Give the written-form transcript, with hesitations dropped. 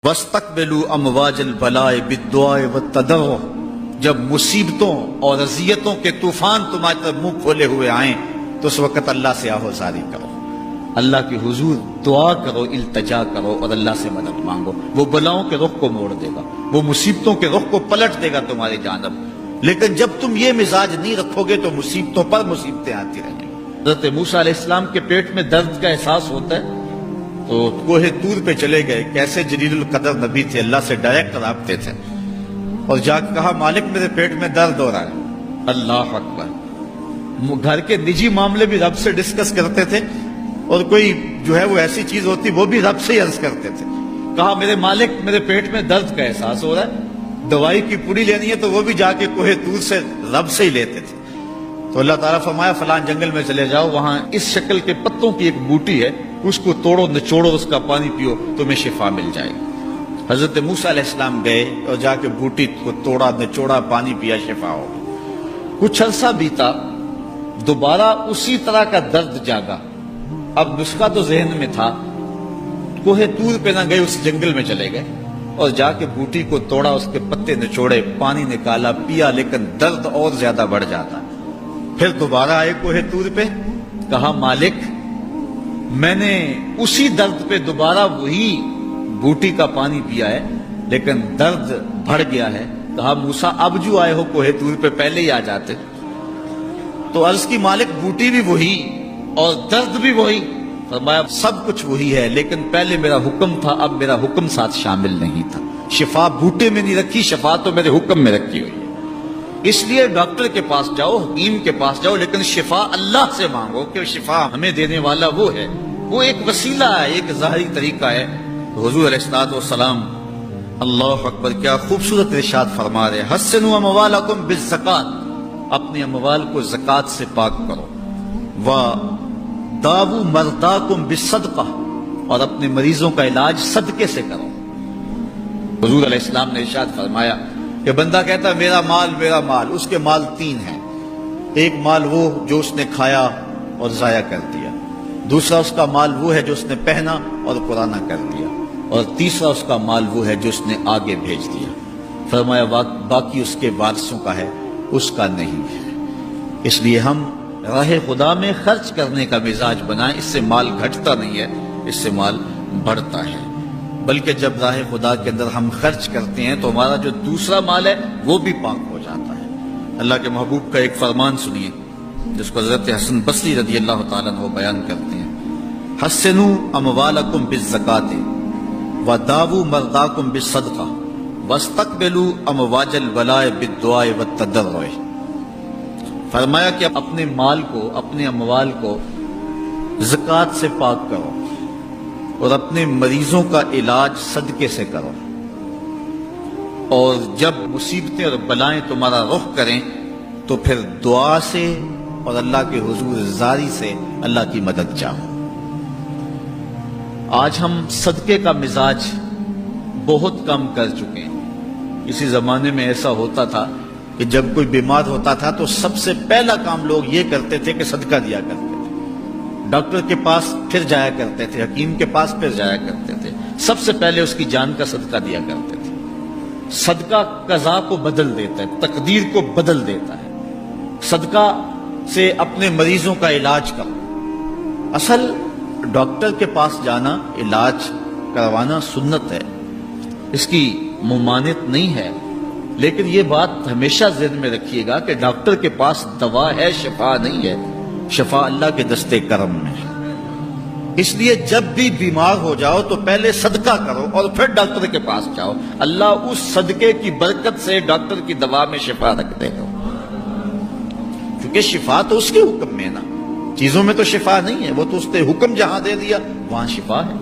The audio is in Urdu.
وَاسْتَقْبِلُوا أَمْوَاجَ الْبَلَاءِ بِالدُّعَاءِ وَالتَّضَرُّعِ، جب مصیبتوں اور اذیتوں کے طوفان تمہاری طرف منہ کھولے ہوئے آئیں تو اس وقت اللہ سے آہوزاری کرو، اللہ کی حضور دعا کرو، التجا کرو اور اللہ سے مدد مانگو۔ وہ بلاؤں کے رخ کو موڑ دے گا، وہ مصیبتوں کے رخ کو پلٹ دے گا تمہاری جانب۔ لیکن جب تم یہ مزاج نہیں رکھو گے تو مصیبتوں پر مصیبتیں آتی رہیں گی۔ حضرت موسیٰ علیہ السلام کے پیٹ میں درد کا احساس ہوتا ہے تو کوہ طور پہ چلے گئے، کیسے جلیل القدر نبی تھے، اللہ سے ڈائریکٹ رابطے تھے، اور جا کے کہا مالک میرے پیٹ میں درد ہو رہا ہے۔ اللہ اکبر۔ گھر کے نجی معاملے بھی رب سے ڈسکس کرتے تھے، اور کوئی جو ہے وہ ایسی چیز ہوتی وہ بھی رب سے ہی عرض کرتے تھے۔ کہا میرے مالک میرے پیٹ میں درد کا احساس ہو رہا ہے، دوائی کی پوری لینی ہے، تو وہ بھی جا کے کوہ طور سے رب سے ہی لیتے تھے۔ تو اللہ تعالیٰ فرمایا فلان جنگل میں چلے جاؤ، وہاں اس شکل کے پتوں کی ایک بوٹی ہے، اس کو توڑو نچوڑو، اس کا پانی پیو، تمہیں شفا مل جائے گی۔ حضرت موسیٰ علیہ السلام گئے اور جا کے بوٹی کو توڑا نچوڑا، پانی پیا، شفا ہو گئی۔ کچھ عرصہ بیتا، دوبارہ اسی طرح کا درد جاگا۔ اب نسخہ تو ذہن میں تھا، کوہ طور پہ نہ گئے، اس جنگل میں چلے گئے اور جا کے بوٹی کو توڑا، اس کے پتے نچوڑے، پانی نکالا، پیا، لیکن درد اور زیادہ بڑھ جاتا۔ پھر دوبارہ آئے کوہ طور پہ، کہا مالک میں نے اسی درد پہ دوبارہ وہی بوٹی کا پانی پیا ہے، لیکن درد بڑھ گیا ہے۔ کہا موسیٰ اب جو آئے ہو کوہ طور پہ پہلے ہی آ جاتے۔ تو عرض کی مالک بوٹی بھی وہی اور درد بھی وہی۔ فرمایا سب کچھ وہی ہے، لیکن پہلے میرا حکم تھا، اب میرا حکم ساتھ شامل نہیں تھا۔ شفا بوٹے میں نہیں رکھی، شفا تو میرے حکم میں رکھی ہوئی ہے۔ اس لیے ڈاکٹر کے پاس جاؤ، حکیم کے پاس جاؤ، لیکن شفا اللہ سے مانگو، کہ شفا ہمیں دینے والا وہ ہے۔ وہ ایک وسیلہ ہے، ایک ظاہری طریقہ ہے۔ حضور علیہ الصلوۃ والسلام اللہ اکبر کیا خوبصورت ارشاد فرما رہے، حسنوا اموالکم بالزکات، اپنے اموال کو زکات سے پاک کرو، وداووا مرضاکم بالصدقہ، اور اپنے مریضوں کا علاج صدقے سے کرو۔ حضور علیہ السلام نے ارشاد فرمایا کہ بندہ کہتا ہے میرا مال، اس کے مال تین ہیں۔ ایک مال وہ جو اس نے کھایا اور ضائع کر دیا، دوسرا اس کا مال وہ ہے جو اس نے پہنا اور پرانا کر دیا، اور تیسرا اس کا مال وہ ہے جو اس نے آگے بھیج دیا۔ فرمایا باقی اس کے وارثوں کا ہے، اس کا نہیں ہے۔ اس لیے ہم راہ خدا میں خرچ کرنے کا مزاج بنائیں، اس سے مال گھٹتا نہیں ہے، اس سے مال بڑھتا ہے۔ بلکہ جب راہ خدا کے اندر ہم خرچ کرتے ہیں تو ہمارا جو دوسرا مال ہے وہ بھی پاک ہو جاتا ہے۔ اللہ کے محبوب کا ایک فرمان سنیے جس کو حضرت حسن بصری رضی اللہ تعالیٰ عنہ بیان کرتے ہیں، حسنوا اموالکم بالزکات وداووا مرضاکم بالصدقہ واستقبلوا امواج البلاء بالدعاء والتضرع۔ فرمایا کہ اپنے مال کو، اپنے اموال کو زکوٰۃ سے پاک کرو، اور اپنے مریضوں کا علاج صدقے سے کرو، اور جب مصیبتیں اور بلائیں تمہارا رخ کریں تو پھر دعا سے اور اللہ کے حضور زاری سے اللہ کی مدد چاہو۔ آج ہم صدقے کا مزاج بہت کم کر چکے ہیں۔ اسی زمانے میں ایسا ہوتا تھا کہ جب کوئی بیمار ہوتا تھا تو سب سے پہلا کام لوگ یہ کرتے تھے کہ صدقہ دیا کرتے تھے، ڈاکٹر کے پاس پھر جایا کرتے تھے، حکیم کے پاس پھر جایا کرتے تھے، سب سے پہلے اس کی جان کا صدقہ دیا کرتے تھے۔ صدقہ قضا کو بدل دیتا ہے، تقدیر کو بدل دیتا ہے۔ صدقہ سے اپنے مریضوں کا علاج کرو۔ اصل ڈاکٹر کے پاس جانا، علاج کروانا سنت ہے، اس کی ممانعت نہیں ہے، لیکن یہ بات ہمیشہ ذہن میں رکھیے گا کہ ڈاکٹر کے پاس دوا ہے، شفا نہیں ہے، شفا اللہ کے دستے کرم میں ہے۔ اس لیے جب بھی بیمار ہو جاؤ تو پہلے صدقہ کرو اور پھر ڈاکٹر کے پاس جاؤ، اللہ اس صدقے کی برکت سے ڈاکٹر کی دوا میں شفا رکھ دے گا، کیونکہ شفا تو اس کے حکم میں نا، چیزوں میں تو شفا نہیں ہے، وہ تو اس نے حکم جہاں دے دیا وہاں شفا ہے۔